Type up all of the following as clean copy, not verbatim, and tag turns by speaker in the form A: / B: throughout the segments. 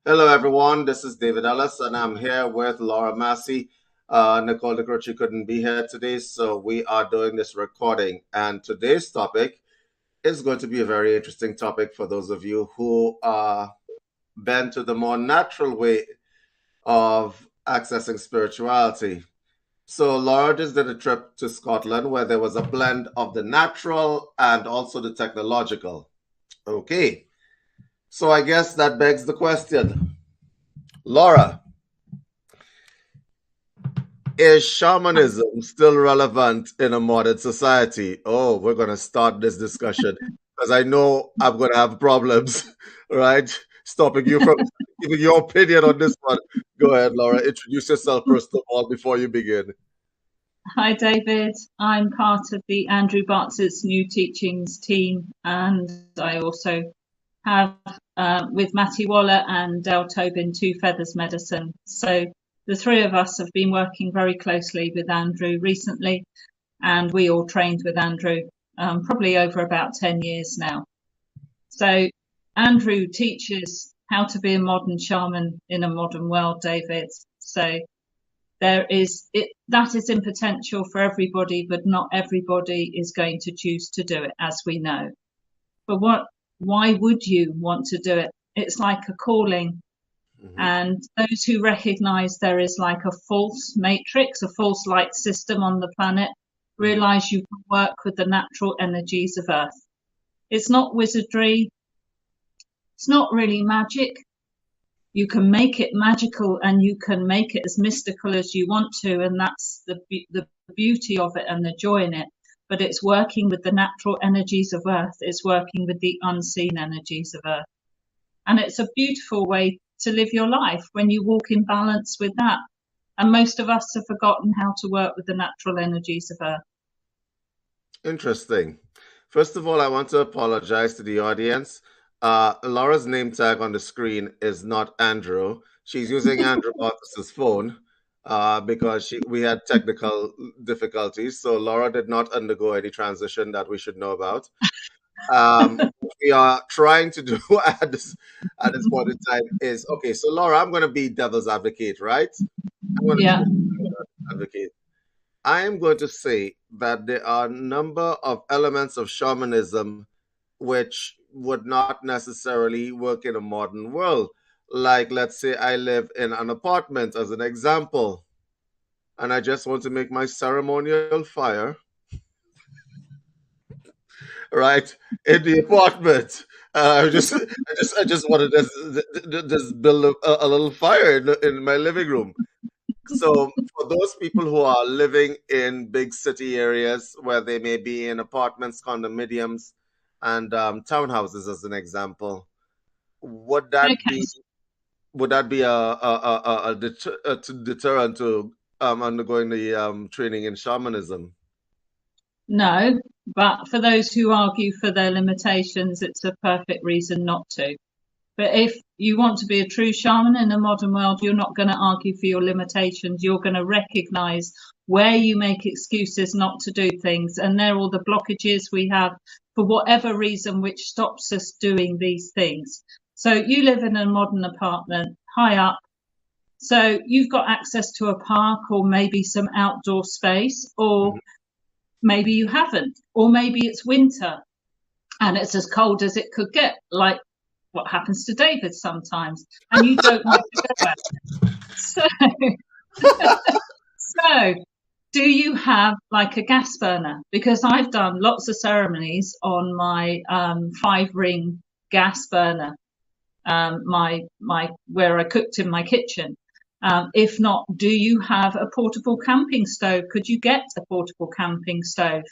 A: Hello, everyone. This is David Ellis, and I'm here with Laura Massey. Nicole DeCroce couldn't be here today, so we are doing this recording. And today's topic is going to be a very interesting topic for those of you who are bent to the more natural way of accessing spirituality. So, Laura just did a trip to Scotland where there was a blend of the natural and also the technological. Okay, so I guess that begs the question. Laura, is shamanism still relevant in a modern society? Oh, we're going to start this discussion because I know I'm going to have problems, right? Stopping you from giving your opinion on this one. Go ahead, Laura. Introduce yourself first of all before you begin.
B: Hi, David. I'm part of the Andrew Bartz's New Teachings team, and I also have with Matty Waller and Del Tobin Two Feathers Medicine. So the three of us have been working very closely with Andrew recently, and we all trained with Andrew probably over about 10 years now. So Andrew teaches how to be a modern shaman in a modern world, David. So that is in potential for everybody, but not everybody is going to choose to do it, as we know. But why would you want to do it? It's like a calling. And those who recognize there is like a false matrix, a false light system on the planet, realize you can work with the natural energies of Earth. It's not wizardry. It's not really magic. You can make it magical and you can make it as mystical as you want to, and that's the beauty of it and the joy in it. But it's working with the natural energies of Earth. It's working with the unseen energies of Earth. And it's a beautiful way to live your life when you walk in balance with that. And most of us have forgotten how to work with the natural energies of Earth.
A: Interesting. First of all, I want to apologize to the audience. Laura's name tag on the screen is not Andrew. She's using Andrew Bartos's phone because we had technical difficulties. So Laura did not undergo any transition that we should know about. We are trying to do at this point in time is okay. So Laura, I'm going to be devil's advocate, right? I'm going to
B: Yeah.
A: be devil's advocate. I am going to say that there are a number of elements of shamanism which would not necessarily work in a modern world. Like, let's say I live in an apartment, as an example, and I just want to make my ceremonial fire, right, in the apartment. I just want to just build a little fire in my living room. So for those people who are living in big city areas where they may be in apartments, condominiums, and townhouses, as an example, would that
B: Okay.
A: be a deterrent to undergoing the training in shamanism?
B: No, but for those who argue for their limitations, it's a perfect reason not to. But if you want to be a true shaman in the modern world, you're not going to argue for your limitations. You're going to recognize where you make excuses not to do things. And they're all the blockages we have for whatever reason, which stops us doing these things. So you live in a modern apartment high up. So you've got access to a park or maybe some outdoor space, or maybe you haven't, or maybe it's winter and it's as cold as it could get, like what happens to David sometimes, and you don't want to go there. So do you have like a gas burner? Because I've done lots of ceremonies on my 5-ring gas burner, my where I cooked in my kitchen. If not, do you have a portable camping stove? Could you get a portable camping stove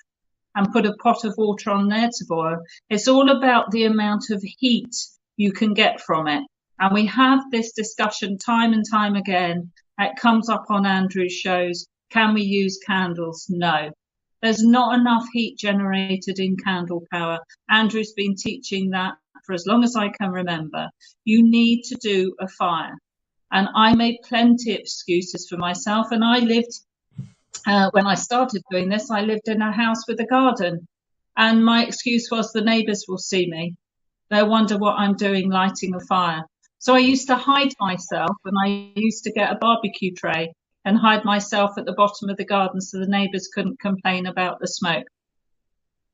B: and put a pot of water on there to boil? It's all about the amount of heat you can get from it. And we have this discussion time and time again. It comes up on Andrew's shows. Can we use candles? No. There's not enough heat generated in candle power. Andrew's been teaching that for as long as I can remember. You need to do a fire. And I made plenty of excuses for myself. And I lived, when I started doing this, I lived in a house with a garden. And my excuse was the neighbours will see me. They'll wonder what I'm doing lighting a fire. So I used to hide myself, and I used to get a barbecue tray and hide myself at the bottom of the garden so the neighbours couldn't complain about the smoke.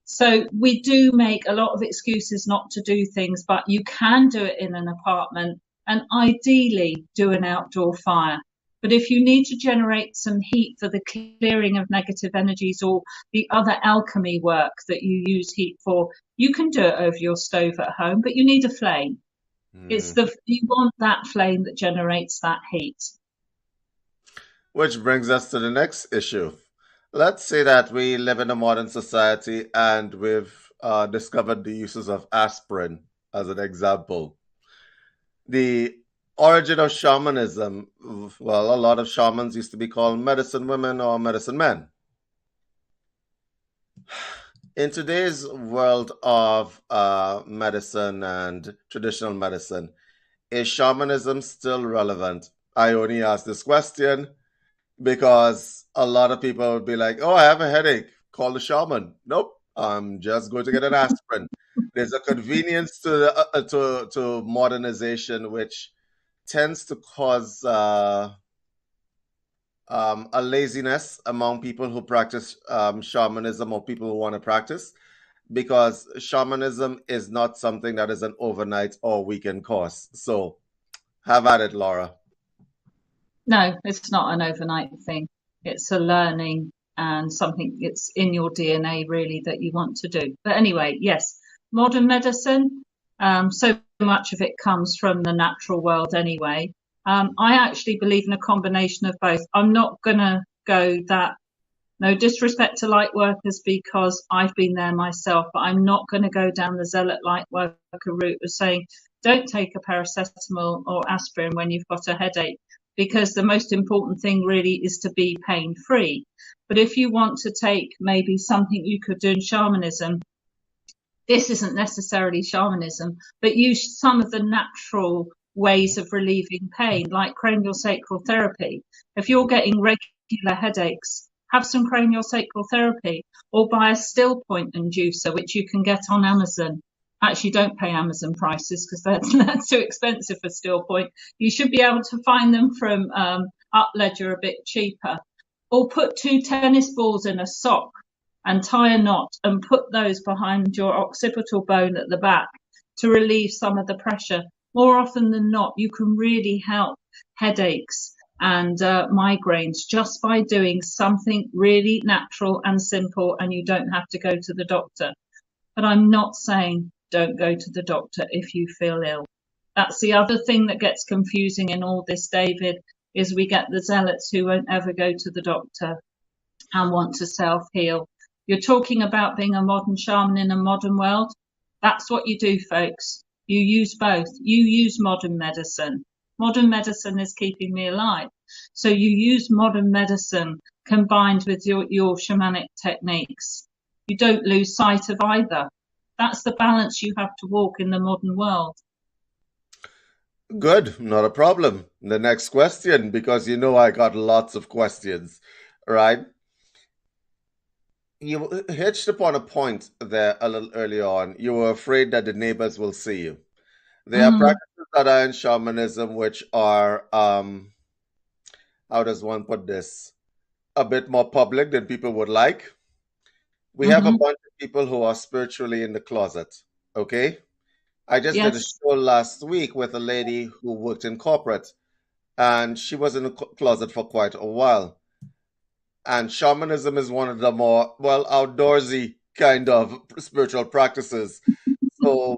B: So we do make a lot of excuses not to do things, but you can do it in an apartment and ideally do an outdoor fire. But if you need to generate some heat for the clearing of negative energies or the other alchemy work that you use heat for, you can do it over your stove at home, but you need a flame. It's you want that flame that generates that heat.
A: Which brings us to the next issue. Let's say that we live in a modern society and we've discovered the uses of aspirin as an example. The origin of shamanism, well, a lot of shamans used to be called medicine women or medicine men. In today's world of medicine and traditional medicine, is shamanism still relevant? I only ask this question because a lot of people would be like, oh, I have a headache, call the shaman. Nope, I'm just going to get an aspirin. There's a convenience to modernization, which tends to cause a laziness among people who practice shamanism or people who want to practice, because shamanism is not something that is an overnight or weekend course. So have at it, Laura.
B: No, it's not an overnight thing. It's a learning and something it's in your DNA really that you want to do. But anyway, yes, modern medicine, so much of it comes from the natural world anyway. I actually believe in a combination of both. I'm not going to go that, no disrespect to light workers because I've been there myself, but I'm not going to go down the zealot light worker route of saying, don't take a paracetamol or aspirin when you've got a headache, because the most important thing really is to be pain free. But if you want to take maybe something you could do in shamanism, this isn't necessarily shamanism, but use some of the natural ways of relieving pain, like craniosacral therapy. If you're getting regular headaches, have some craniosacral therapy, or buy a still point inducer, which you can get on Amazon. Actually, don't pay Amazon prices because that's too expensive for still point. You should be able to find them from Upledger a bit cheaper. Or put 2 tennis balls in a sock and tie a knot and put those behind your occipital bone at the back to relieve some of the pressure. More often than not, you can really help headaches and migraines just by doing something really natural and simple, and you don't have to go to the doctor. But I'm not saying don't go to the doctor if you feel ill. That's the other thing that gets confusing in all this, David, is we get the zealots who won't ever go to the doctor and want to self-heal. You're talking about being a modern shaman in a modern world. That's what you do, folks. You use both. You use modern medicine. Modern medicine is keeping me alive. So you use modern medicine combined with your shamanic techniques. You don't lose sight of either. That's the balance you have to walk in the modern world.
A: Good, not a problem. The next question, because you know I got lots of questions, right? You hitched upon a point there a little earlier on. You were afraid that the neighbors will see you. There are practices that are in shamanism which are, how does one put this? A bit more public than people would like. We have a bunch of people who are spiritually in the closet, okay? I just did a show last week with a lady who worked in corporate, and she was in the closet for quite a while. And shamanism is one of the more, well, outdoorsy kind of spiritual practices. So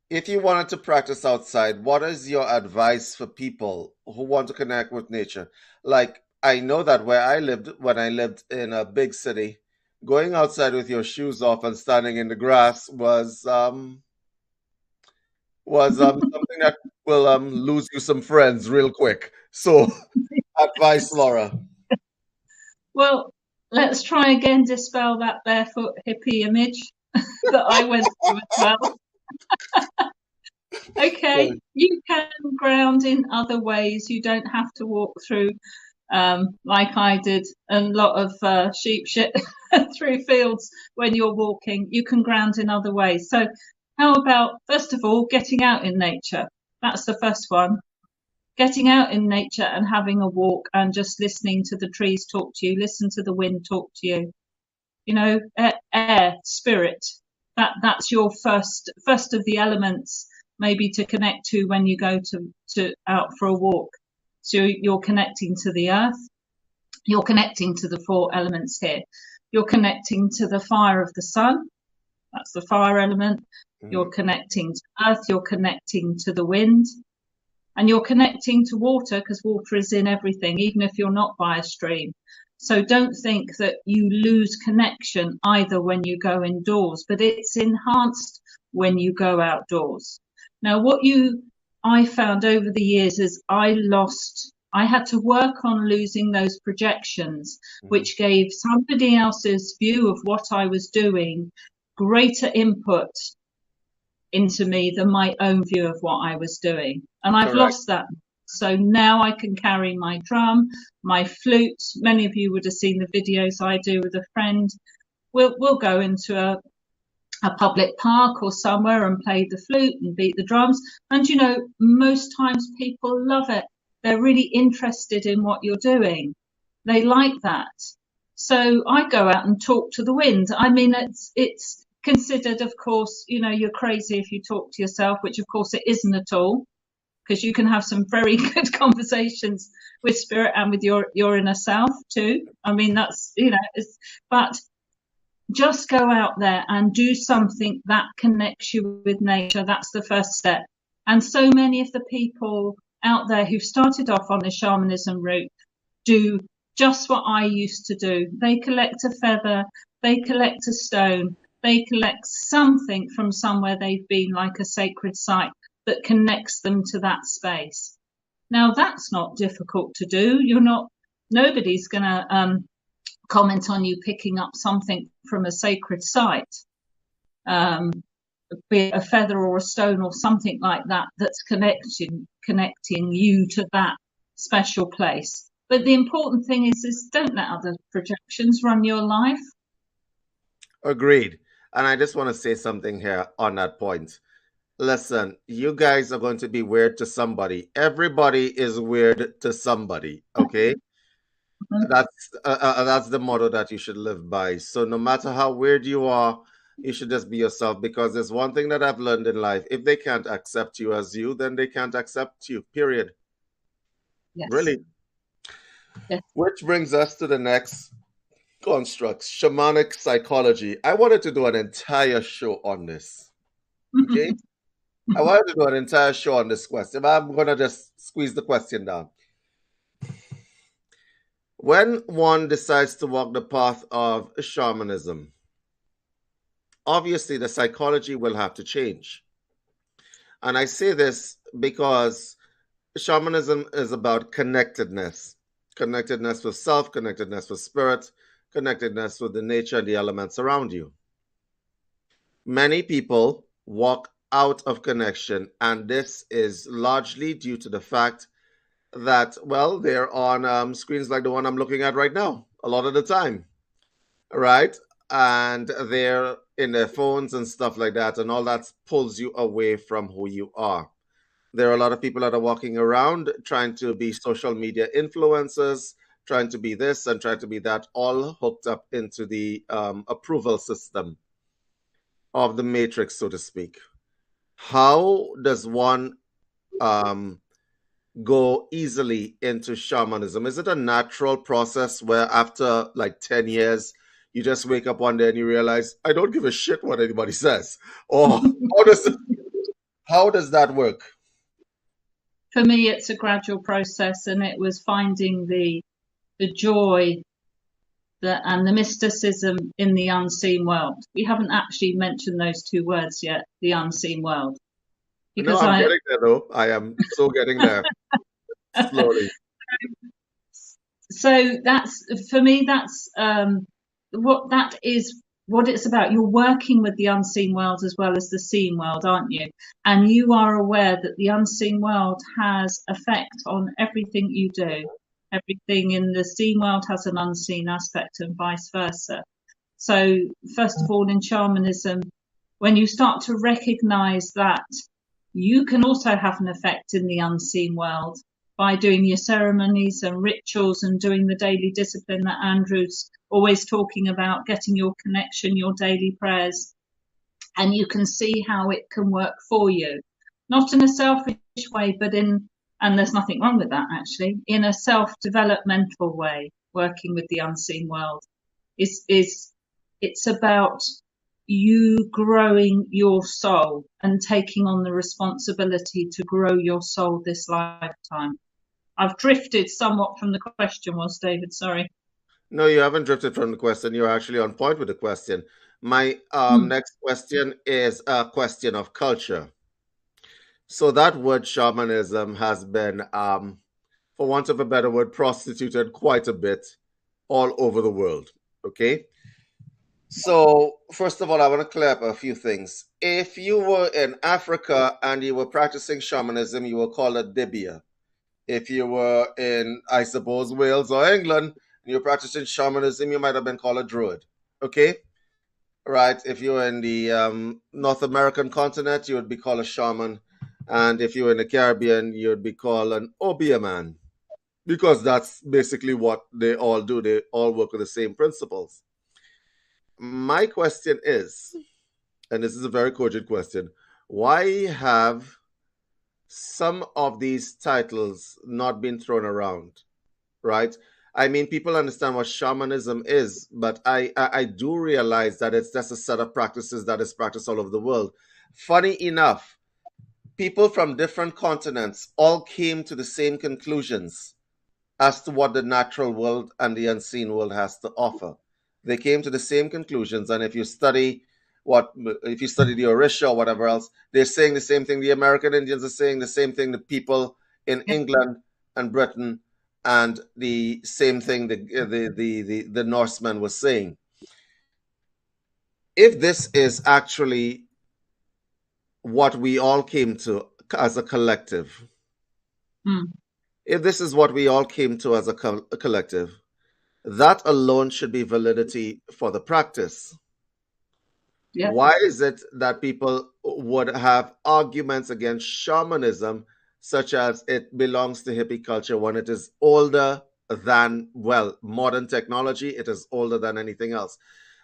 A: if you wanted to practice outside, what is your advice for people who want to connect with nature? Like, I know that where I lived, when I lived in a big city, going outside with your shoes off and standing in the grass was something that will lose you some friends real quick. So, advice, Laura.
B: Well, let's try again dispel that barefoot hippie image that I went through as well. Okay, you can ground in other ways. You don't have to walk through, like I did, a lot of sheep shit through fields when you're walking. You can ground in other ways. So how about, first of all, getting out in nature? That's the first one. Getting out in nature and having a walk and just listening to the trees talk to you, listen to the wind talk to you. You know, air, spirit. That's your first of the elements, maybe to connect to when you go to out for a walk. So you're connecting to the earth. You're connecting to the 4 elements here. You're connecting to the fire of the sun. That's the fire element. You're connecting to earth. You're connecting to the wind. And you're connecting to water, because water is in everything, even if you're not by a stream. So don't think that you lose connection either when you go indoors, but it's enhanced when you go outdoors. Now, what I found over the years is I had to work on losing those projections, which gave somebody else's view of what I was doing greater input into me than my own view of what I was doing. And I've lost that. So now I can carry my drum, my flute. Many of you would have seen the videos I do with a friend. We'll go into a public park or somewhere and play the flute and beat the drums. And, you know, most times people love it. They're really interested in what you're doing. They like that. So I go out and talk to the wind. I mean, it's considered, of course, you know, you're crazy if you talk to yourself, which of course it isn't at all, because you can have some very good conversations with spirit and with your inner self too. I mean, that's, you know, but just go out there and do something that connects you with nature. That's the first step. And so many of the people out there who've started off on the shamanism route do just what I used to do. They collect a feather, they collect a stone, they collect something from somewhere they've been, like a sacred site, that connects them to that space. Now, that's not difficult to do. Nobody's going to comment on you picking up something from a sacred site, be it a feather or a stone or something like that, that's connecting you to that special place. But the important thing is don't let other projections run your life.
A: Agreed. And I just want to say something here on that point. Listen, you guys are going to be weird to somebody. Everybody is weird to somebody, okay? That's the motto that you should live by. So no matter how weird you are, you should just be yourself, because there's one thing that I've learned in life. If they can't accept you as you, then they can't accept you, period.
B: Yes.
A: Really.
B: Yes.
A: Which brings us to the next construct, shamanic psychology. I wanted to do an entire show on this. Okay? I wanted to do an entire show on this question, but I'm going to just squeeze the question down. When one decides to walk the path of shamanism, obviously the psychology will have to change. And I say this because shamanism is about connectedness with self, connectedness with spirit, connectedness with the nature and the elements around you. Many people walk out of connection, and this is largely due to the fact that, well, they're on screens like the one I'm looking at right now a lot of the time, right? And they're in their phones and stuff like that, and all that pulls you away from who you are. There are a lot of people that are walking around trying to be social media influencers, trying to be this and trying to be that, all hooked up into the approval system of the matrix, so to speak. How does one go easily into shamanism? Is it a natural process where after like 10 years, you just wake up one day and you realize, I don't give a shit what anybody says? Or how does that work?
B: For me, it's a gradual process, and it was finding the joy and the mysticism in the unseen world. We haven't actually mentioned those two words yet, the unseen world.
A: Because I'm getting there, though. I am so getting there slowly.
B: So that's, for me, that's what it's about. You're working with the unseen world as well as the seen world, aren't you? And you are aware that the unseen world has effect on everything you do. Everything in the seen world has an unseen aspect, and vice versa. So first of all, in shamanism, when you start to recognize that you can also have an effect in the unseen world by doing your ceremonies and rituals and doing the daily discipline that Andrew's always talking about, getting your connection, your daily prayers. And you can see how it can work for you, not in a selfish way, but and there's nothing wrong with that actually, in a self-developmental way, working with the unseen world. It's about you growing your soul and taking on the responsibility to grow your soul this lifetime. I've drifted somewhat from the question, was David, sorry.
A: No, you haven't drifted from the question. You're actually on point with the question. My next question is a question of culture. So that word shamanism has been, for want of a better word, prostituted quite a bit all over the world. Okay. So first of all, I want to clear up a few things. If you were in Africa and you were practicing shamanism, you were called a dibia. If you were in, I suppose, Wales or England, and you're practicing shamanism, you might have been called a druid. Okay? Right? If you were in the North American continent, you would be called a shaman. And if you were in the Caribbean, you would be called an obia man. Because that's basically what they all do. They all work with the same principles. My question is, and this is a very cogent question, why have some of these titles not been thrown around, right? I mean, people understand what shamanism is, but I do realize that it's just a set of practices that is practiced all over the world. Funny enough, people from different continents all came to the same conclusions as to what the natural world and the unseen world has to offer. They came to the same conclusions, and if you study the Orisha or whatever else, they're saying the same thing. The American Indians are saying the same thing. The people in England and Britain, and the same thing the Norsemen were saying. If this is actually what we all came to as a collective, if this is what we all came to as a collective, that alone should be validity for the practice. Yeah. Why is it that people would have arguments against shamanism, such as it belongs to hippie culture, when it is older than, well, modern technology? It is older than anything else.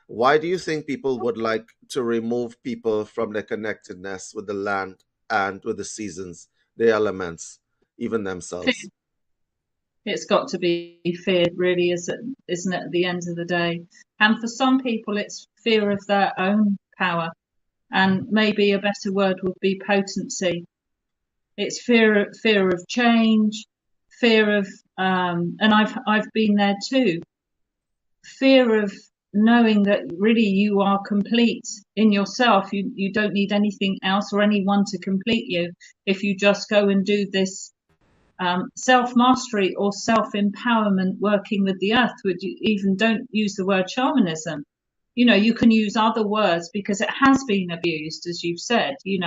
A: Why do you think people would like to remove people from their connectedness with the land and with the seasons, the elements, even themselves?
B: It's got to be feared, really, isn't it, at the end of the day? And for some people, it's fear of their own power. And maybe a better word would be potency. It's fear of change, fear of, and I've been there too. Fear of knowing that really you are complete in yourself. You don't need anything else or anyone to complete you. If you just go and do this self-mastery or self-empowerment working with the earth, even don't use the word shamanism. You can use other words because it has been abused, as you've said. It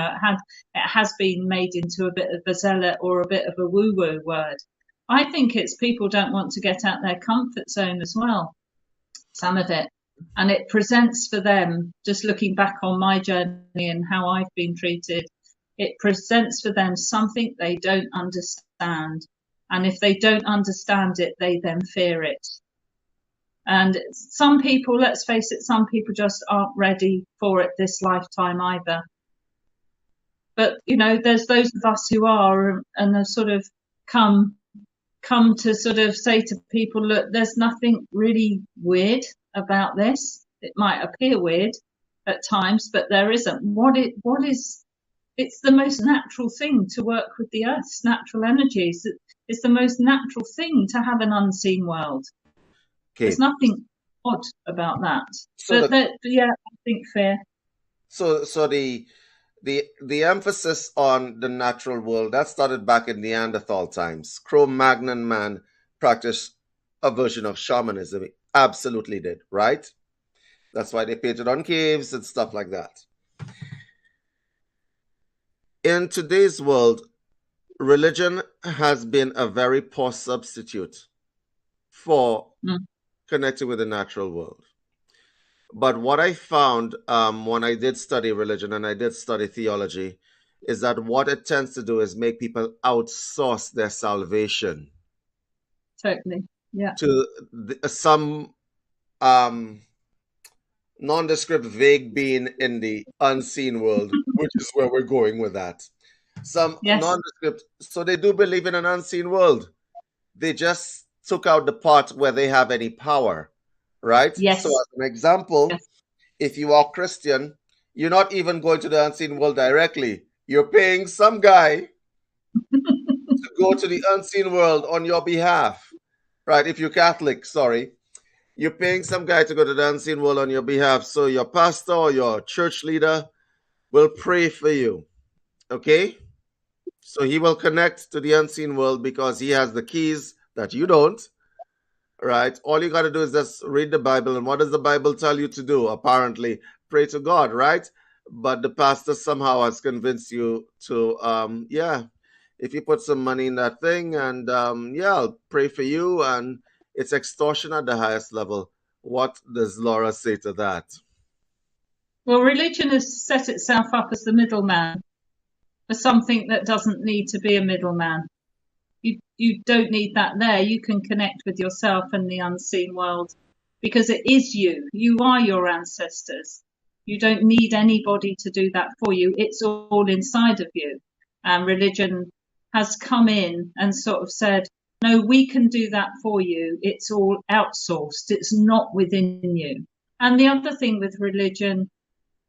B: has been made into a bit of a zealot or a bit of a woo-woo word. I think it's people don't want to get out their comfort zone as well, some of it. And it presents for them, just looking back on my journey and how I've been treated, it presents for them something they don't understand. And if they don't understand it, they then fear it. And some people, let's face it, some people just aren't ready for it this lifetime either. But, there's those of us who are and have sort of come to sort of say to people, look, there's nothing really weird about this. It might appear weird at times, but there isn't. It's the most natural thing to work with the earth's natural energies. It's the most natural thing to have an unseen world. Okay. There's nothing odd about that. So I think fair.
A: So the emphasis on the natural world, that started back in Neanderthal times. Cro-Magnon man practiced a version of shamanism. He absolutely did, right? That's why they painted on caves and stuff like that. In today's world, religion has been a very poor substitute for connecting with the natural world. But what I found when I did study religion and I did study theology is that what it tends to do is make people outsource their salvation
B: Totally. Yeah.
A: to some um, nondescript, vague being in the unseen world, which is where we're going with that. Some
B: Yes.
A: nondescript, so they do believe in an unseen world. They just took out the part where they have any power, right? So,
B: Yes.
A: as an example,
B: Yes.
A: if you are Christian, you're not even going to the unseen world directly. You're paying some guy to go to the unseen world on your behalf, right? If you're Catholic, sorry, you're paying some guy to go to the unseen world on your behalf. So your pastor or your church leader will pray for you, okay? So he will connect to the unseen world because he has the keys that you don't, right? All you got to do is just read the Bible. And what does the Bible tell you to do? Apparently, pray to God, right? But the pastor somehow has convinced you to, yeah, if you put some money in that thing and, yeah, I'll pray for you. And it's extortion at the highest level. What does Laura say to that?
B: Well, religion has set itself up as the middleman for something that doesn't need to be a middleman. You don't need that there. You can connect with yourself and the unseen world because it is you. You are your ancestors. You don't need anybody to do that for you. It's all inside of you. And religion has come in and sort of said, no, we can do that for you. It's all outsourced. It's not within you. And the other thing with religion,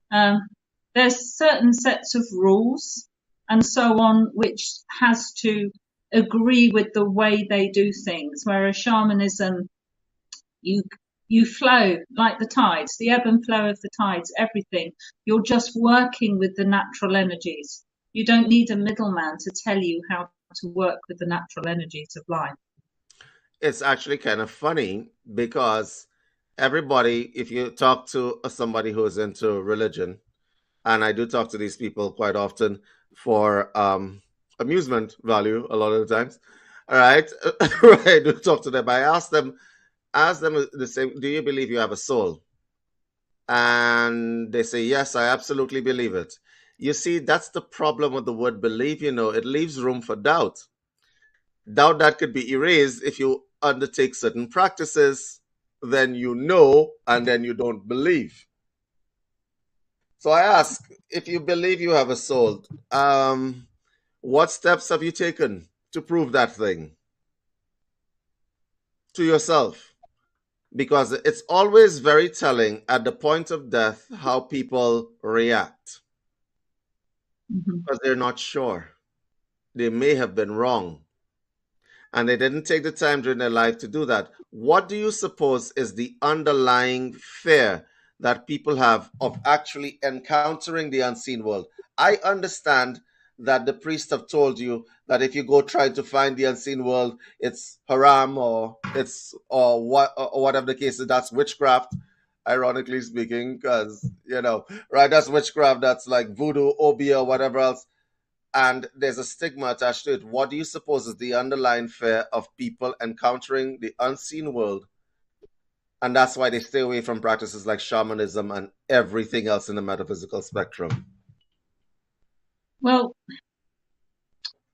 B: there's certain sets of rules and so on, which has to agree with the way they do things. Whereas shamanism, you flow like the tides, the ebb and flow of the tides, everything. You're just working with the natural energies. You don't need a middleman to tell you how to work with the natural energies of life.
A: It's actually kind of funny because everybody, if you talk to somebody who's into religion, and I do talk to these people quite often for amusement value a lot of the times. All right, right. I do talk to them. I ask them the same. Do you believe you have a soul? And they say, yes, I absolutely believe it. You see, that's the problem with the word believe. It leaves room for doubt. Doubt that could be erased if you undertake certain practices. Then you know, and then you don't believe. So I ask, if you believe you have a soul, what steps have you taken to prove that thing to yourself? Because it's always very telling at the point of death how people react. Because they're not sure. They may have been wrong. And they didn't take the time during their life to do that. What do you suppose is the underlying fear that people have of actually encountering the unseen world? I understand that the priests have told you that if you go try to find the unseen world, it's haram or whatever the case is, that's witchcraft. Ironically speaking, because right, that's witchcraft. That's like voodoo, obi, or whatever else, and there's a stigma attached to it. What do you suppose is the underlying fear of people encountering the unseen world? And that's why they stay away from practices like shamanism and everything else in the metaphysical spectrum.
B: Well,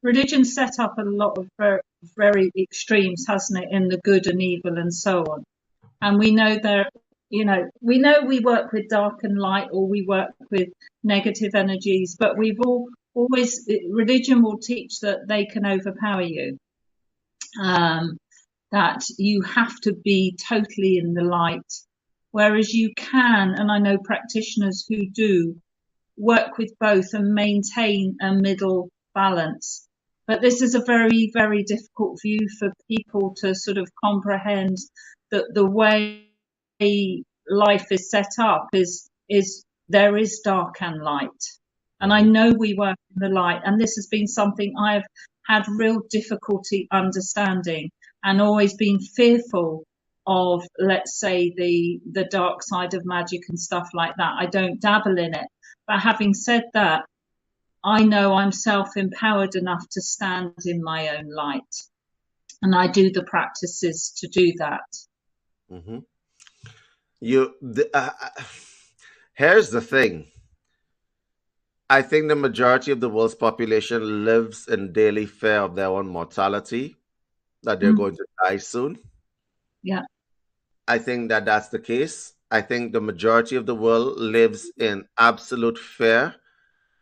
B: religion set up a lot of very, very extremes, hasn't it, in the good and evil and so on. And we know we work with dark and light, or we work with negative energies, but we've always, religion will teach that they can overpower you, that you have to be totally in the light, whereas you can, and I know practitioners who do, work with both and maintain a middle balance. But this is a very, very difficult view for people to sort of comprehend, that the way life is set up is there is dark and light. And I know we work in the light, and this has been something I've had real difficulty understanding, and always been fearful of, let's say, the dark side of magic and stuff like that. I don't dabble in it. But having said that, I know I'm self-empowered enough to stand in my own light. And I do the practices to do that.
A: Mm-hmm. Here's the thing. I think the majority of the world's population lives in daily fear of their own mortality, that they're
B: Mm,
A: going to die soon.
B: yeah.
A: I think that that's the case. I think the majority of the world lives in absolute fear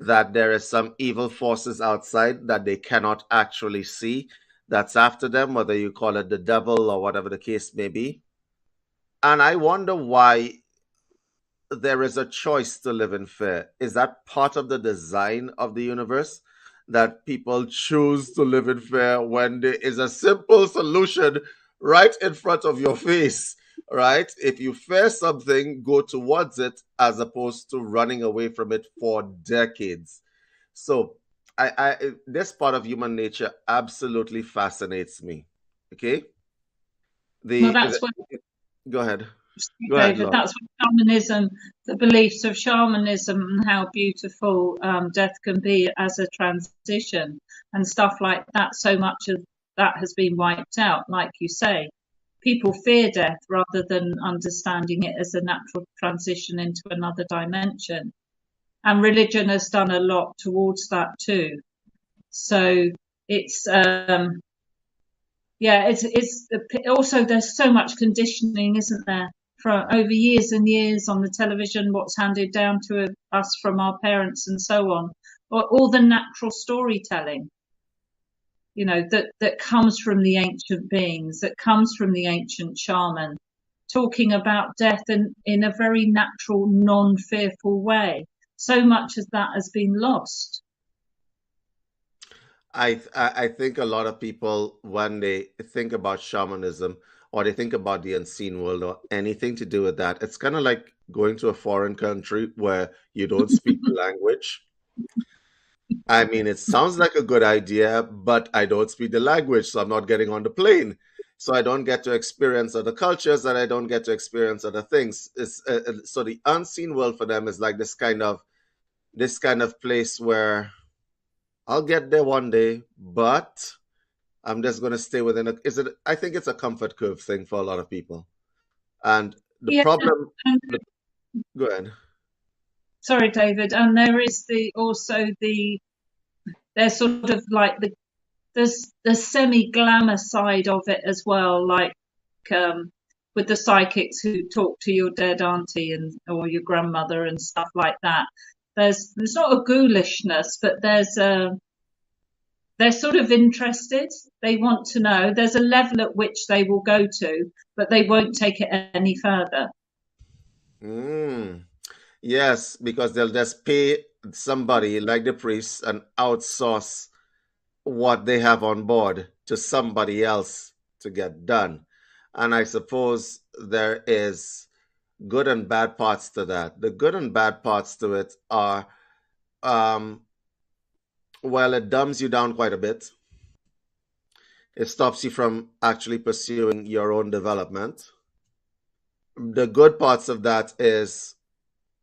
A: that there is some evil forces outside that they cannot actually see that's after them, whether you call it the devil or whatever the case may be. And I wonder why there is a choice to live in fear. Is that part of the design of the universe? That people choose to live in fear when there is a simple solution right in front of your face, right? If you fear something, go towards it as opposed to running away from it for decades. So, this part of human nature absolutely fascinates me. Okay,
B: Well,
A: the
B: that's what,
A: go ahead, go ahead,
B: David,
A: Laura.
B: that's what shamanism, the beliefs of shamanism and how beautiful death can be as a transition and stuff like that. So much of that has been wiped out, like you say. People fear death rather than understanding it as a natural transition into another dimension. And religion has done a lot towards that too. So it's yeah, it's also there's so much conditioning, isn't there, for over years and years on the television, what's handed down to us from our parents and so on, or all the natural storytelling, that comes from the ancient beings, that comes from the ancient shaman, talking about death in a very natural, non-fearful way. So much of that has been lost.
A: I think a lot of people, when they think about shamanism or they think about the unseen world or anything to do with that, it's kind of like going to a foreign country where you don't speak the language. I mean, it sounds like a good idea, but I don't speak the language, so I'm not getting on the plane. So I don't get to experience other cultures and I don't get to experience other things. So the unseen world for them is like this kind of place where I'll get there one day, but I'm just going to stay within a. Is it? I think it's a comfort curve thing for a lot of people, and the
B: Yeah,
A: problem.
B: and
A: Go ahead.
B: sorry, David, and there is there's sort of like there's the semi-glamour side of it as well, like um, with the psychics who talk to your dead auntie and or your grandmother and stuff like that. There's not a ghoulishness, but they're sort of interested. They want to know. There's a level at which they will go to, but they won't take it any further.
A: Mm, yes, because they'll just pay somebody like the priest and outsource what they have on board to somebody else to get done. And I suppose there is good and bad parts to that. The good and bad parts to it are, um, well, it dumbs you down quite a bit. It stops you from actually pursuing your own development. The good parts of that is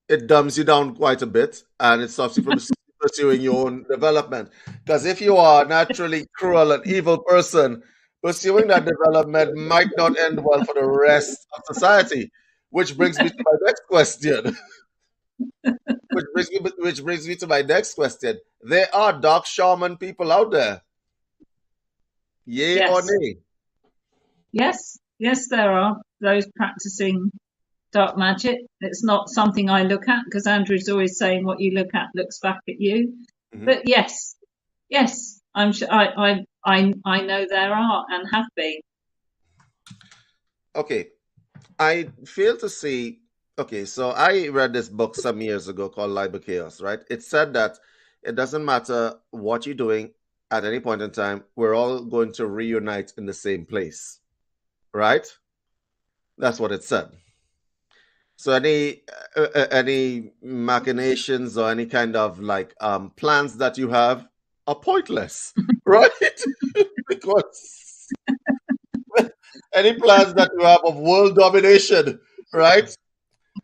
A: it dumbs you down quite a bit and it stops you from pursuing your own development. Because if you are a naturally cruel and evil person, pursuing that development might not end well for the rest of society. Which brings me to my next question. which brings me to my next question. There are dark shaman people out there. Yay or
B: Yes,
A: nay?
B: yes, there are those practicing dark magic. It's not something I look at because Andrew's always saying what you look at looks back at you.
A: Mhm.
B: But yes, I'm sure I know there are and have been.
A: Okay, I fail to see. Okay, so I read this book some years ago called Liber Chaos, right? It said that it doesn't matter what you're doing at any point in time, we're all going to reunite in the same place, right? That's what it said. So any machinations or any kind of like plans that you have are pointless, right? Because any plans that you have of world domination, right?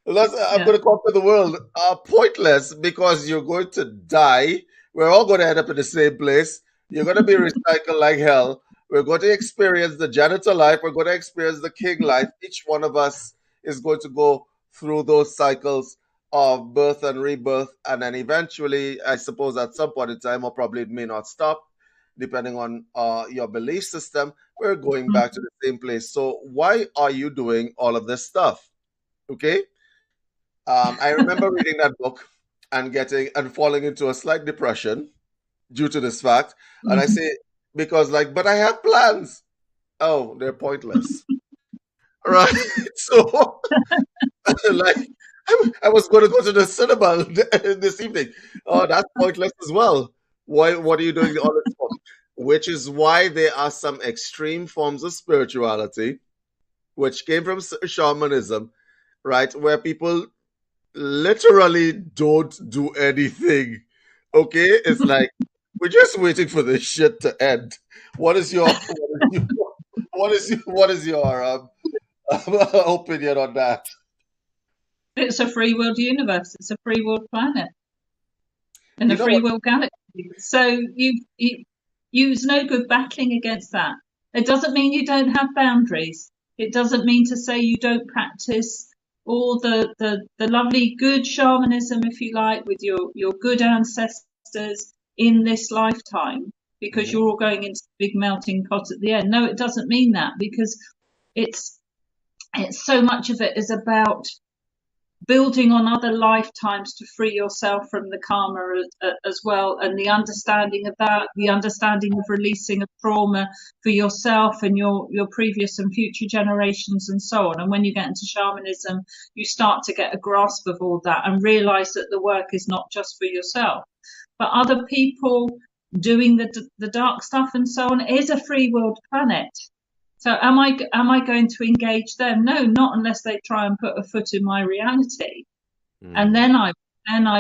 A: I'm
B: Yeah,
A: going to conquer the world are pointless because you're going to die. We're all going to end up in the same place. You're going to be recycled like hell. We're going to experience the janitor life. We're going to experience the king life. Each one of us is going to go through those cycles of birth and rebirth, and then eventually, I suppose at some point in time, or probably it may not stop, depending on your belief system, we're going back to the same place. So why are you doing all of this stuff? Okay. I remember reading that book and getting and falling into a slight depression due to this fact. And I say, because like, but I have plans. Oh, they're pointless. Right. So like I was going to go to the cinema this evening. Oh, that's pointless as well. Why? What are you doing all this for? Which is why there are some extreme forms of spirituality, which came from shamanism, right, where people literally don't do anything. Okay, it's like we're just waiting for this shit to end. What is your what is your opinion on that?
B: It's a free world universe. It's a free world planet in
A: You
B: a
A: know
B: free
A: what?
B: world galaxy. So you use no good battling against that. It doesn't mean you don't have boundaries. It doesn't mean to say you don't practice all the lovely good shamanism, if you like, with your good ancestors in this lifetime, because you're all going into the big melting pot at the end. No, it doesn't mean that, because it's so much of it is about building on other lifetimes to free yourself from the karma as well, and the understanding of that, the understanding of releasing of trauma for yourself and your previous and future generations and so on. And when you get into shamanism, you start to get a grasp of all that and realize that the work is not just for yourself, but other people doing the dark stuff and so on. It is a free world planet. So am I going to engage them? No, not unless they try and put a foot in my reality. And then I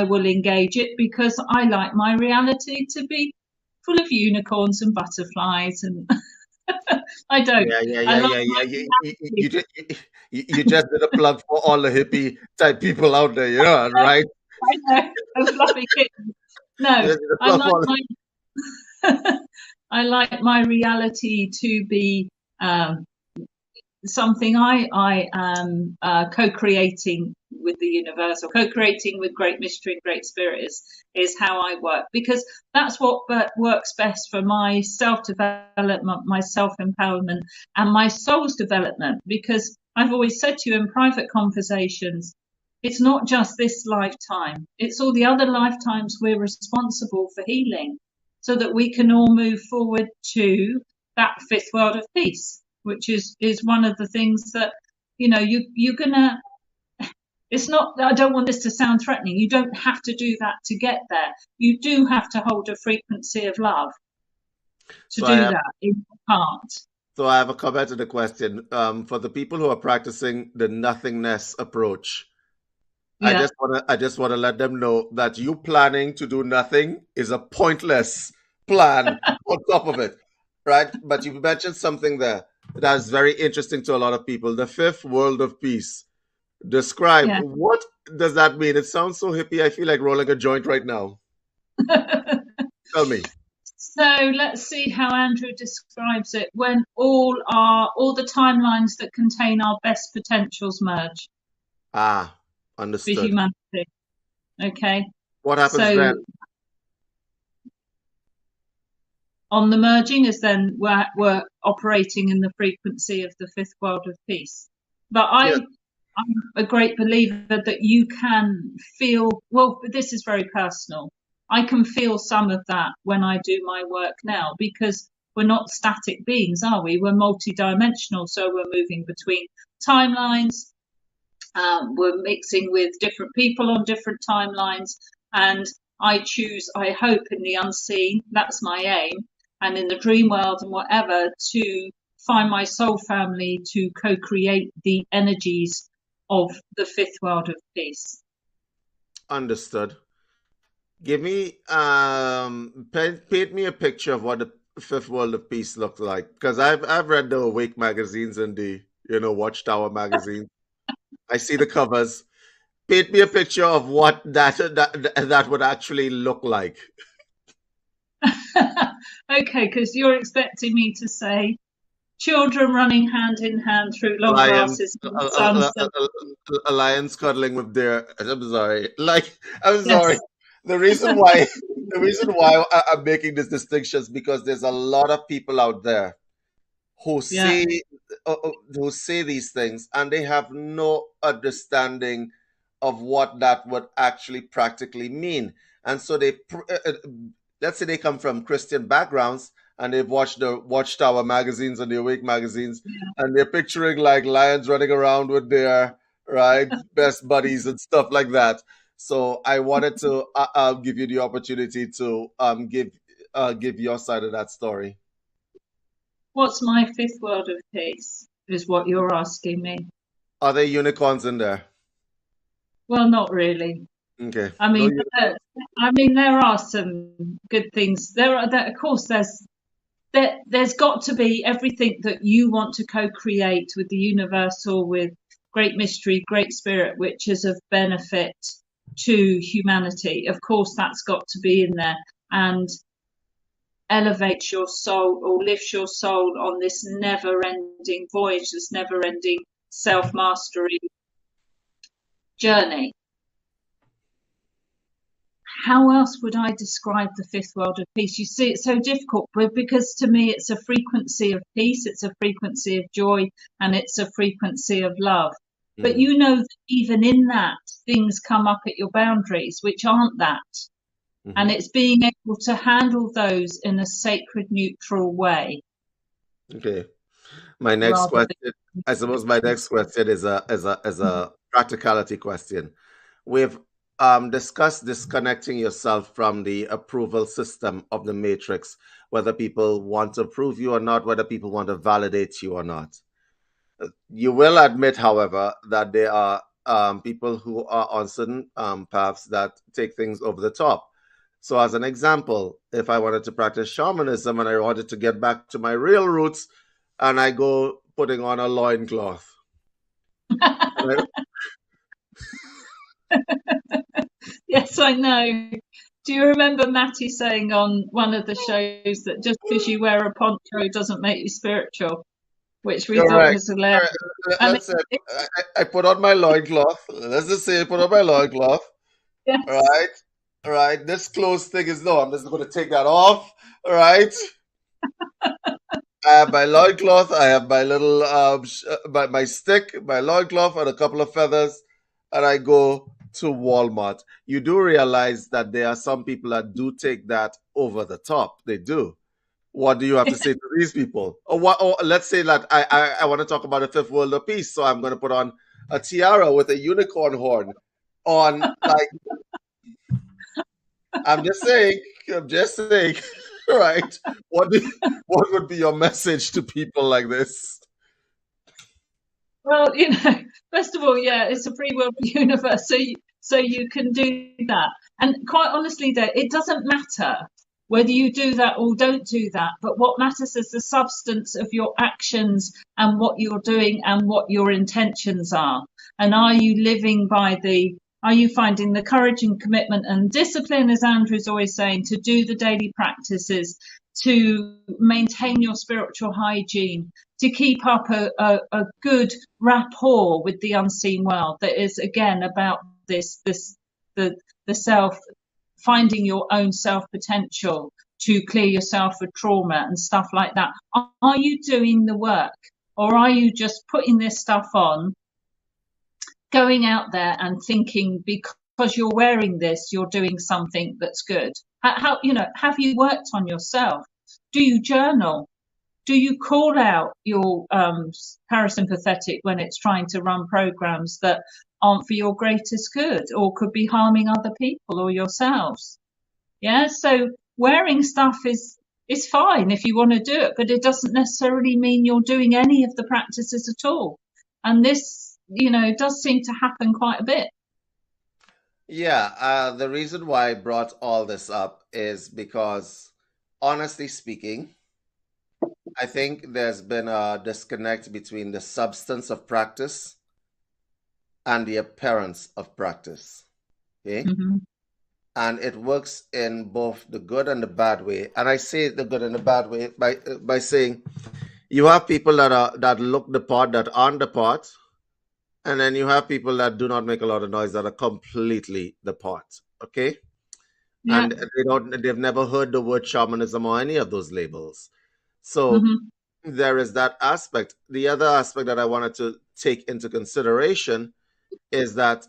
B: will engage it, because I like my reality to be full of unicorns and butterflies, and I don't.
A: You just did a plug for all the hippie type people out there, you know, right?
B: I know, fluffy kittens. No, I like my I like my reality to be something I am co-creating with the universe, or co-creating with great mystery and great spirit is how I work, because that's what works best for my self-development, my self-empowerment, and my soul's development. Because I've always said to you in private conversations, it's not just this lifetime, it's all the other lifetimes we're responsible for healing, so that we can all move forward to that fifth world of peace, which is one of the things that, you know, you're gonna, it's not, I don't want this to sound threatening, you don't have to do that to get there. You do have to hold a frequency of love to do that in part.
A: So I have a comment to the question. For the people who are practicing the nothingness approach,
B: Yeah.
A: I just want to let them know that you planning to do nothing is a pointless plan on top of it, right? But you mentioned something there that is very interesting to a lot of people. The fifth world of peace. Describe, what does that mean? It sounds so hippie. I feel like rolling a joint right now. Tell me.
B: So let's see how Andrew describes it. When all the timelines that contain our best potentials merge.
A: Ah, understood.
B: For humanity. Okay.
A: What happens then?
B: On the merging is then we're operating in the frequency of the fifth world of peace. But I'm a great believer that you can feel, well, this is very personal. I can feel some of that when I do my work now, because we're not static beings, are we? We're multidimensional. So we're moving between timelines. We're mixing with different people on different timelines. And I choose, I hope, in the unseen, that's my aim, and in the dream world and whatever, to find my soul family to co-create the energies of the fifth world of peace.
A: Understood. Give me paint me a picture of what the fifth world of peace looks like, because I've read the Awake magazines and the Watchtower magazines. I see the covers. Paint me a picture of what that would actually look like.
B: Okay, because you're expecting me to say children running hand in hand through long
A: Lions,
B: grasses in the sunset.
A: a lions cuddling with their. I'm sorry. Like, I'm sorry.
B: Yes,
A: The reason why, the reason why I'm making this distinction is because there's a lot of people out there who
B: yeah.
A: who say these things, and they have no understanding of what that would actually practically mean. And so let's say they come from Christian backgrounds, and they've watched the Watchtower magazines and the Awake magazines, and they're picturing like lions running around with their right best buddies and stuff like that. So I wanted to give you the opportunity to give your side of that story.
B: What's my fifth world of peace is what you're asking me.
A: Are there unicorns in there?
B: Well, not really.
A: Okay.
B: I
A: No
B: mean,
A: unicorns.
B: there are some good things. Of course, there's got to be everything that you want to co-create with the universal, with great mystery, great spirit, which is of benefit to humanity. Of course, that's got to be in there and elevates your soul or lifts your soul on this never-ending voyage, this never-ending self-mastery journey. How else would I describe the fifth world of peace? You see, it's so difficult because to me it's a frequency of peace, it's a frequency of joy, and it's a frequency of love. But you know that even in that, things come up at your boundaries, which aren't that. And it's being able to handle those in a sacred, neutral way.
A: Okay. My next question, I suppose my next question is a practicality question. We've discussed disconnecting yourself from the approval system of the matrix, whether people want to approve you or not, whether people want to validate you or not. You will admit, however, that there are people who are on certain paths that take things over the top. So, as an example, if I wanted to practice shamanism and I wanted to get back to my real roots, and I go putting on a loincloth.
B: Yes, I know. Do you remember Matty saying on one of the shows that just because you wear a poncho doesn't make you spiritual? Which we thought was hilarious.
A: Let's say I put on my loincloth. Let's just say I put on my loincloth.
B: Yes.
A: All right. This clothes thing is no. I'm just going to take that off. All right. I have my loincloth. I have my little my stick, my loincloth, and a couple of feathers, and I go to Walmart. You do realize that there are some people that do take that over the top. They do. What do you have to say to these people? Or let's say that I want to talk about the fifth world of peace, so I'm going to put on a tiara with a unicorn horn on. Like, I'm just saying, right? What would be your message to people like this?
B: Well, first of all, yeah, it's a free world universe, so you can do that. And quite honestly, though, it doesn't matter whether you do that or don't do that. But what matters is the substance of your actions and what you're doing and what your intentions are. And are you living by are you finding the courage and commitment and discipline, as Andrew's always saying, to do the daily practices, to maintain your spiritual hygiene, to keep up a good rapport with the unseen world that is, again, about the self, finding your own self potential to clear yourself of trauma and stuff like that. Are you doing the work, or are you just putting this stuff on, going out there and thinking because you're wearing this, you're doing something that's good? How have you worked on yourself? Do you journal? Do you call out your parasympathetic when it's trying to run programs that aren't for your greatest good or could be harming other people or yourselves? Yeah, so wearing stuff is fine if you want to do it, but it doesn't necessarily mean you're doing any of the practices at all. And this, does seem to happen quite a bit.
A: Yeah, the reason why I brought all this up is because, honestly speaking, I think there's been a disconnect between the substance of practice and the appearance of practice. Okay?
B: Mm-hmm.
A: And it works in both the good and the bad way. And I say the good and the bad way by saying You have people that look the part, that aren't the part, and then you have people that do not make a lot of noise, that are completely the part. Okay,
B: Yeah.
A: and they've never heard the word shamanism or any of those labels. So
B: Hmm.
A: there is that aspect. The other aspect that I wanted to take into consideration is that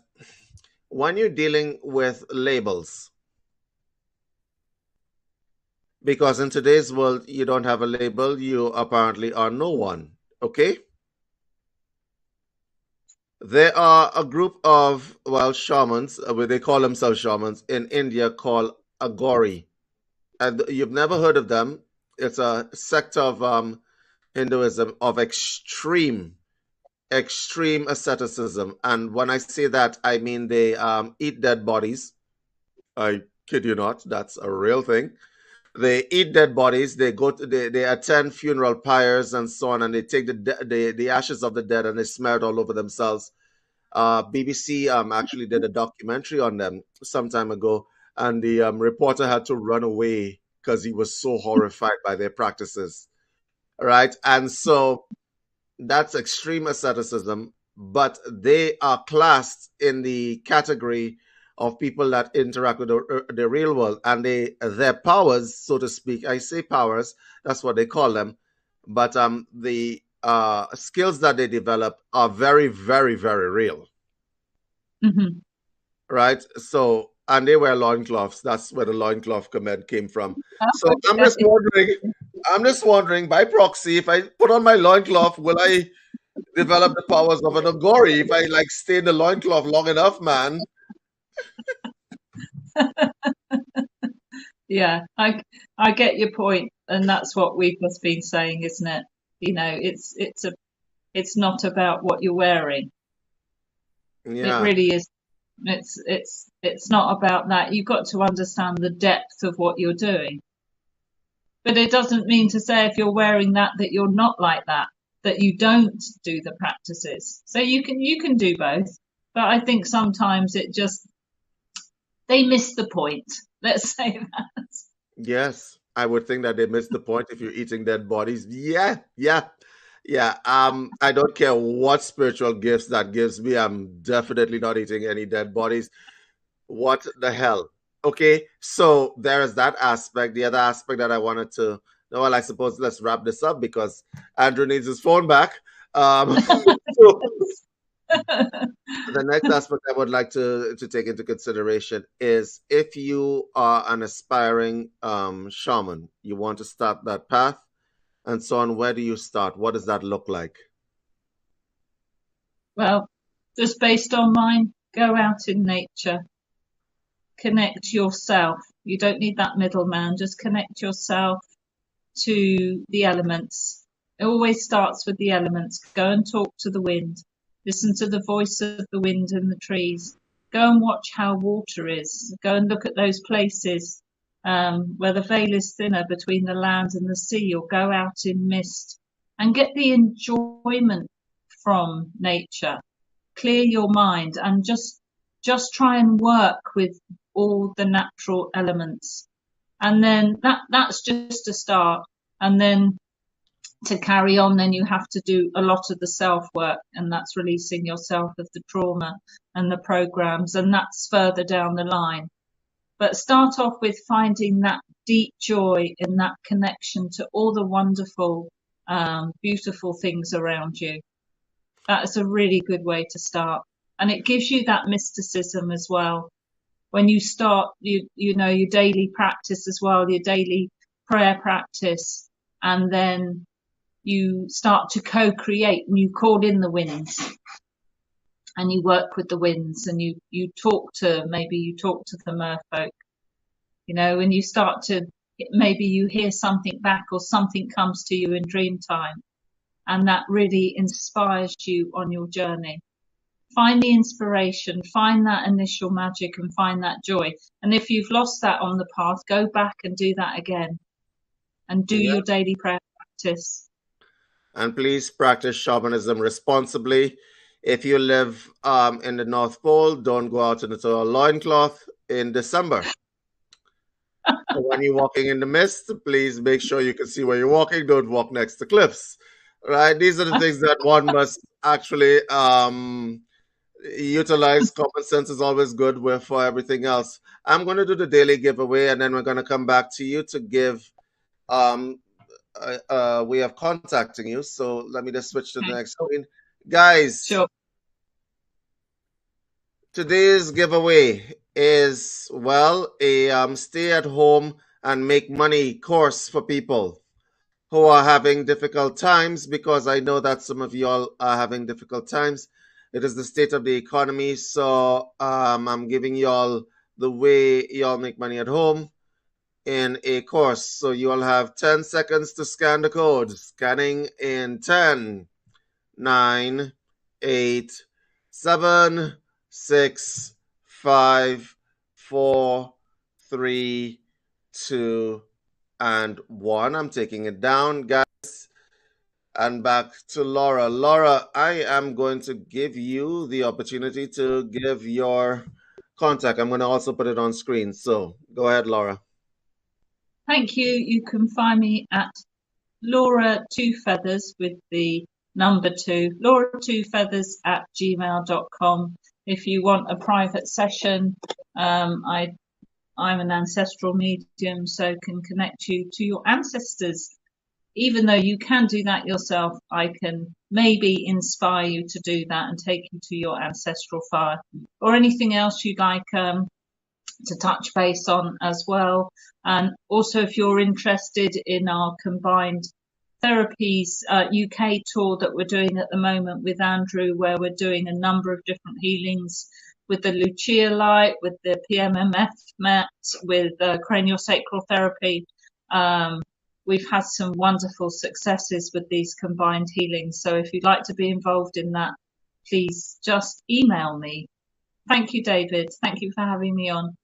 A: when you're dealing with labels, because in today's world, you don't have a label, you apparently are no one. Okay? There are a group of, well, shamans, they call themselves shamans in India called Agori. And you've never heard of them. It's a sect of Hinduism of extreme asceticism. And when I say that, I mean they eat dead bodies. I kid you not, that's a real thing. They eat dead bodies. They attend funeral pyres and so on, and they take the ashes of the dead and they smear it all over themselves. BBC actually did a documentary on them some time ago, and the reporter had to run away because he was so horrified by their practices. Right, and so that's extreme asceticism, but they are classed in the category of people that interact with the real world, and their powers, so to speak. I say powers, that's what they call them, but the skills that they develop are very, very, very real.
B: Hmm.
A: Right? So, and they wear loincloths. That's where the loincloth comment came from. So
B: Okay.
A: I'm just wondering by proxy, if I put on my loincloth, will I develop the powers of an Agori if I like stay in the loincloth long enough, man?
B: Yeah, I get your point, and that's what we've just been saying, isn't it? You know, it's not about what you're wearing. It
A: Yeah,
B: really is. It's not about that. You've got to understand the depth of what you're doing. But it doesn't mean to say if you're wearing that that you're not like that, that you don't do the practices. So you can do both. But I think sometimes they miss the point. Let's say that.
A: yes. I would think that they missed the point if you're eating dead bodies. Yeah, yeah, yeah. I don't care what spiritual gifts that gives me. I'm definitely not eating any dead bodies. What the hell? Okay, so there is that aspect. The other aspect that I wanted to, well, I suppose let's wrap this up because Andrew needs his phone back. So the next aspect I would like to take into consideration is if you are an aspiring shaman, you want to start that path and so on. Where do you start? What does that look like?
B: Well, just based on mine, go out in nature, connect yourself. You don't need that middleman. Just connect yourself to the elements. It always starts with the elements. Go and talk to the wind. Listen to the voice of the wind in the trees. Go and watch how water is. Go and look at those places where the veil is thinner between the land and the sea, or go out in mist and get the enjoyment from nature. Clear your mind and just try and work with all the natural elements. And then that's just a start. And then to carry on, then you have to do a lot of the self work, and that's releasing yourself of the trauma and the programs, and that's further down the line. But start off with finding that deep joy in that connection to all the wonderful, beautiful things around you. That is a really good way to start. And it gives you that mysticism as well. When you start, you know, your daily practice as well, your daily prayer practice, and then you start to co-create and you call in the winds and you work with the winds and you talk to the merfolk, you know, and you start to, maybe you hear something back or something comes to you in dream time, and that really inspires you on your journey. Find the inspiration, find that initial magic and find that joy. And if you've lost that on the path, go back and do that again and do
A: Yeah.
B: your daily prayer practice.
A: And please practice shamanism responsibly. If you live in the North Pole, don't go out into a loincloth in December. When you're walking in the mist, please make sure you can see where you're walking. Don't walk next to cliffs. Right? These are the things that one must actually utilize. Common sense is always good with for everything else. I'm going to do the daily giveaway, and then we're going to come back to you to give um way of contacting you. So let me just switch to the next screen. Guys,
B: Sure.
A: today's giveaway is, well, a stay at home and make money course for people who are having difficult times, because I know that some of y'all are having difficult times. It is the state of the economy. So I'm giving y'all the way y'all make money at home in a course. So you all have 10 seconds to scan the code. Scanning in 10, 9, 8, 7, 6, 5, 4, 3, 2, and 1. I'm taking it down, guys. And back to Laura. Laura, I am going to give you the opportunity to give your contact. I'm going to also put it on screen. So go ahead, Laura.
B: Thank you. You can find me at Laura Two Feathers with the number 2, Laura2feathers@gmail.com. If you want a private session, I'm an ancestral medium, so can connect you to your ancestors. Even though you can do that yourself, I can maybe inspire you to do that and take you to your ancestral fire, or anything else you'd like to touch base on as well. And also, if you're interested in our combined therapies UK tour that we're doing at the moment with Andrew, where we're doing a number of different healings with the Lucia light, with the PMMF mat, with craniosacral therapy. We've had some wonderful successes with these combined healings. So if you'd like to be involved in that, please just email me. Thank you, David. Thank you for having me on.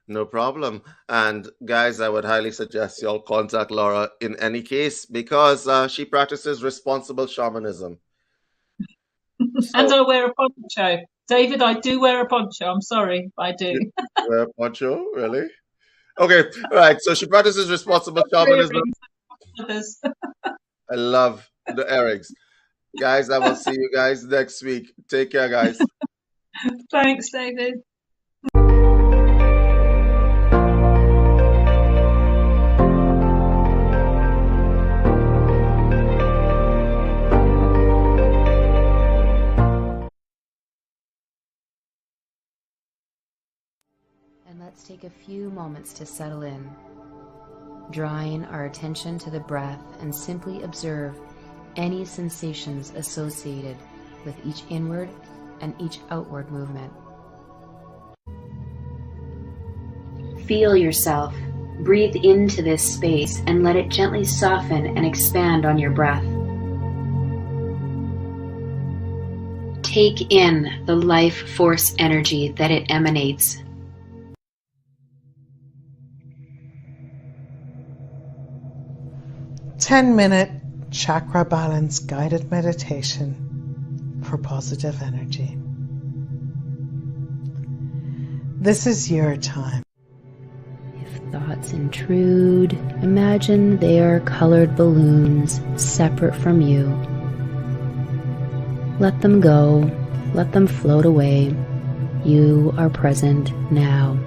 A: No problem. And guys, I would highly suggest y'all contact Laura in any case, because she practices responsible shamanism.
B: And I wear a poncho. David, I do wear a poncho. I'm sorry, I do.
A: You wear a poncho? Really? Okay, all right. So she practices responsible shamanism. I love the earrings. Guys, I will see you guys next week. Take care, guys.
B: Thanks, David.
C: And let's take a few moments to settle in, drawing our attention to the breath, and simply observe any sensations associated with each inward and each outward movement. Feel yourself. Breathe into this space and let it gently soften and expand on your breath. Take in the life force energy that it emanates.
D: Ten-minute chakra balance guided meditation for positive energy. This is your time.
C: If thoughts intrude, imagine they are colored balloons separate from you. Let them go, let them float away. You are present now.